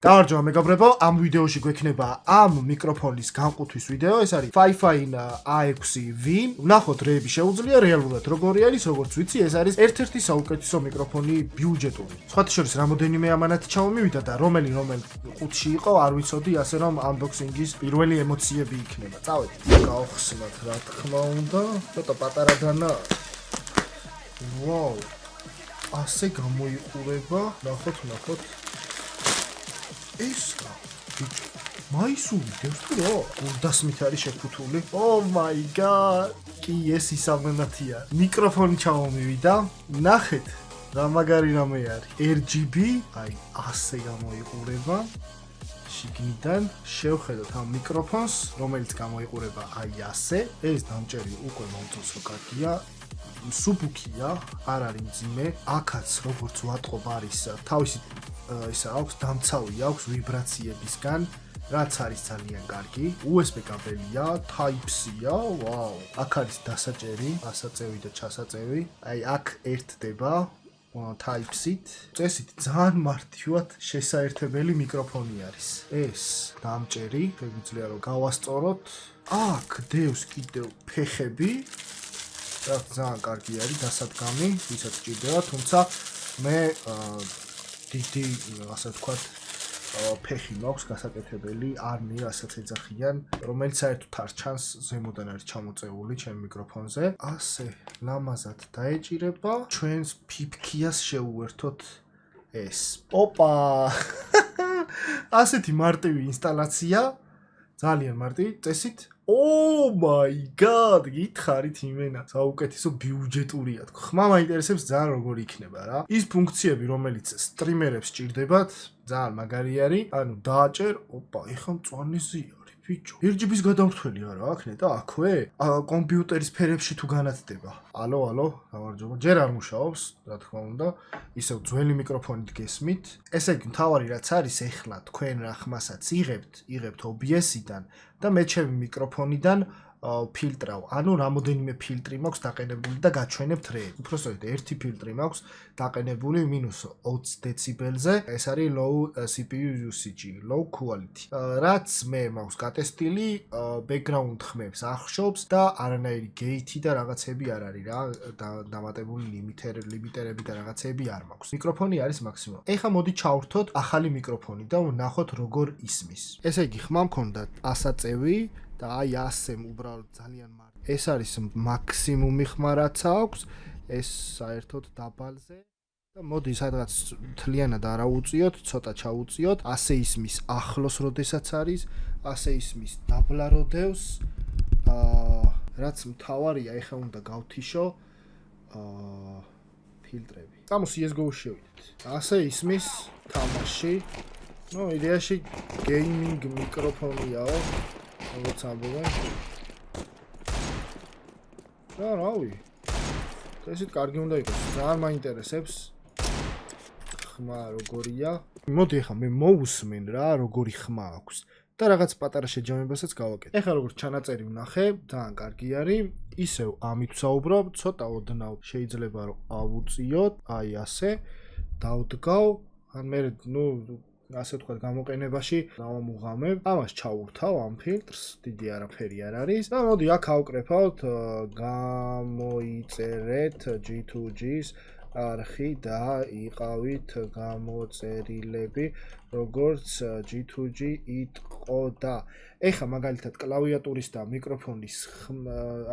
Გამარჯობა მეგობრებო, ამ ვიდეოში გვექნება ამ მიკროფონის განყუთვის ვიდეო, ეს არის Fifine A6V. ვნახოთ რეები შეუძლია რეალურად როგორი არის, როგორც ვიცი, ეს არის ერთ-ერთი საუკეთესო მიკროფონი ბიუჯეტური. სხვათა შორის რამოდენიმე ამანათი ჩამომივიდა და რომელი ყუთში იყო, არ ვიცოდი, ასე რომ ანბოქსინგის პირველი ემოციები იქნება. წავედით. გავხსნათ, რა თქმა უნდა, ცოტა პატარა დანა. ვაუ. ასე გამოიყურება, ნახოთ. ეს ბიჭო მაისური დევს თუ რა გურდასმით არის შეფუთული Oh my god კი ეს ისამენათია მიკროფონი ჩამომივიდა ნახეთ რა მაგარი რამე არის RGB აი ასე გამოიყურება შიგნიდან შევხედოთ ამ მიკროფონს რომელიც გამოიყურება აი ასე ეს დამჭერი უკვე მომწონს რომ კარგია სუბუქია არ არის მძიმე აქაც როგორც ვატყობ არის თავისი ისა აქვს დამცავი აქვს ვიბრაციებისგან რაც არის ძალიან კარგი USB კაბელია Type-C-ია ვაუ აქ არის დასაჭერი ასაწევი და ჩასაწევი აი აქ ერთდება Type-C-ით წესით ძალიან მარტივად შესაერთებელი მიკროფონი არის ეს დამჭერი შეგვიძლია რომ გავასწოროთ აქ დევს კიდევ ფეხები რაც ძალიან კარგი არის დასადგამი ვისაც ჭირდება თუმცა მე დიდი ასე ვთქვათ ფეხი მაქვს გასაკეთებელი არნი რასაც ეძახიან რომელიც საერთოდ არ ჩანს ზემოდან არის ჩამოწეული ჩემ მიკროფონზე ასე ლამაზად დაეჭირება ჩვენს ფიფქიას შეუერთოთ ეს ოპა ასეთი მარტივი ინსტალაცია ძალიან მარტივი წესით Oh my god, გითხარით იმენა. საუკეთესო ბიუჯეტურია თქო. ხმა მაინტერესებს ძალიან როგორი იქნება რა. ის ფუნქციები, რომელიც სტრიმერებს ჭირდებათ, ძალიან მაგარი არის. ანუ დააჭერ, ოპა, ეხლა მწვანეზე არის, ბიჭო. RGB-ის გადამრთველი არა აქნე და აქვე? კომპიუტერის ფერებში თუ განათდება. ალო, გამარჯობა. ჯერ არ მუშაობს, რა თქმა უნდა. ისევ ძველი მიკროფონით გესმით. ესე იგი, მთავარი რაც არის ეხლა თქვენ რა ხმასაც იღებთ OBS-იდან და მე ჩემი მიკროფონიდან ფილტრავ. ანუ რამოდენიმე ფილტრი მაქვს დაყენებული და გაჩვენებთ რეები. უბრალოდ ერთი ფილტრი მაქვს დაყენებული -20 დეციბელზე. ეს არის low CPU usage, low quality. რაც მე მაქვს გატესტილი, background ხმებს ახშობს და არანაირი gate და რაღაცები არ არის რა, დამატებული ლიმიტერები და რაღაცები არ მაქვს. მიკროფონი არის მაქსიმუმ. ეხლა მოდი ჩავრთოთ ახალი მიკროფონი და ვნახოთ როგორ ისმის. ესე იგი ხმა მქონდა ასაწევი და აი ასე უბრალოდ ძალიან მარტივი. ეს არის მაქსიმუმი ხმა რაც აქვს, ეს საერთოდ დაბალზე და მოდი სადღაც მთლიანად არ აუწიოთ, ცოტა ჩაუწიოთ. ასე ისმის ახლოს როდესაც არის, ასე ისმის დაბლა როდევს. რაც მთავარია, ეხლა უნდა გავთიშო ფილტრები. წამო CS:GO-ში შევიდეთ. ასე ისმის თამაში. ნუ იდეაში გეიმინგ მიკროფონიაო. როგორც ამბობენ. რავი. ესეთ კარგი უნდა იყოს. ძალიან მაინტერესებს. ხმა როგორია? მოდი ახლა მე მოусმენ რა, როგორი ხმა აქვს და რაღაც პატარა შეჯამებასაც გავაკეთე. ეხლა როგორც ჩანაწერი ვნახე, ძალიან კარგი არის. ისევ ამით ვსაუბრობ, ცოტა ოდნავ შეიძლება რომ ავუწიოთ, აი ასე. დავდგავ, ან მე ასე ვთქვათ გამოყენებაში დავამუღამებ. ამას ჩაურთავ ამ ფილტრს, დიდი არაფერი არ არის. და მოდი აქ ავკრეფავთ გამოიწერეთ G2G-ს არხი და იყავით გამოწერილები როგორც G2G იყო და ეხლა მაგალითად კლავიატურის და მიკროფონის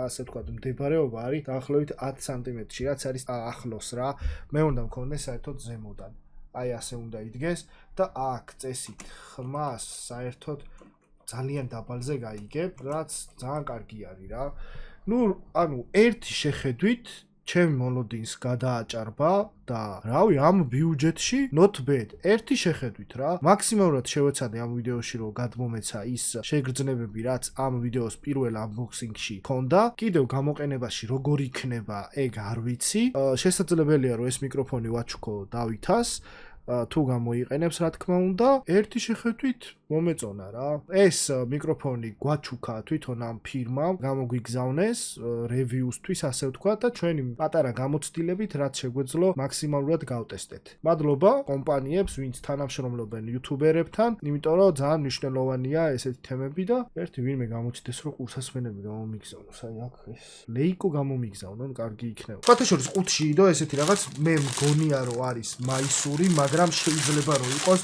ასე ვთქვათ მდებარეობა არის დაახლოებით 10 სანტიმეტრში რაც არის ახლოს რა მე უნდა მქონდეს საერთოდ ზემოდან აი ასე უნდა იდგეს და აქ წესით ხმას საერთოდ ძალიან დაბალზე გაიგებ რაც ძალიან კარგი არის რა ნუ ანუ ერთი შეხედვით ჩემი მოლოდინს გადააჭარბა და რავი ამ ბიუჯეტში not bad ერთი შეხედვით რა მაქსიმალურად შევეცადე ამ ვიდეოში რომ გადმომეცა ის შეგრძნებები რაც ამ ვიდეოს პირველ ანბოქსინგში ჰქონდა კიდევ გამოყენებაში როგორ იქნება ეგ არ ვიცი შესაძლებელია რომ ეს მიკროფონი ვაჩუქო დავითას თუ გამოიყენებს რა თქმა უნდა ერთი შეხედვით მომეწონა რა. ეს მიკროფონი გვაჩუქა თვითონ ამ ფირმამ, გამოგვიგზავნეს რევიუსთვის, ასე ვთქვა და ჩვენი პატარა გამოცდილებით რაც შეგვეძლო მაქსიმალურად გავტესტეთ. მადლობა კომპანიებს, ვინც თანამშრომლობენ იუთუბერებთან, იმიტომ რომ ძალიან მნიშვნელოვანია ესეთი თემები და ერთი ვინმე გამოჩნდეს რომ კურსასმენები გამომიგზავნოს. აი აქ ეს ლეიკო გამომიგზავნონ, კარგი იქნება. ფათაშორის ყუთში იდო ესეთი რაღაც, მე მგონია რომ არის მაისური, მაგრამ შეიძლება რომ იყოს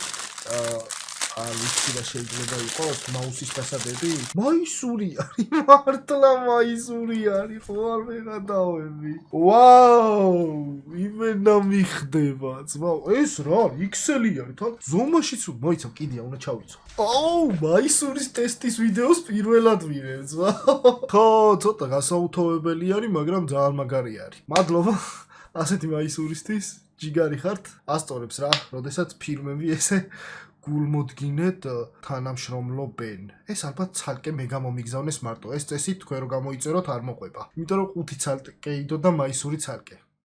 ვიცი და შეიძლება იყოს მაუსის დასადები. მაისური არის, მართლა მაისური არის, ხო არ მეღადავები. ვაუ, იმენა მიხდება, ძმაო. ეს რა, XL-ი არის, თან ზომაშიც მოიცავ, კიდია უნდა ჩავიცვა. აუ, მაისურის ტესტის ვიდეოს პირველად ვიღებ, ძმაო. ხო, ცოტა გასაუთოვებელი არის, მაგრამ ძალიან მაგარი არის. მადლობა ასეთი მაისურისთვის, ჯიგარი ხართ. ასწორებს რა, როდესაც ფირმები ესე გულმოდგინედ თანამშრომლობენ. ეს ალბათ ცალკე მე გამომიგზავნეს მარტო. ეს წესი თქვენ რო გამოიწეროთ არ მოყვება. იმიტომ რომ 5 ცალკე იდო და მაისური ცალკე.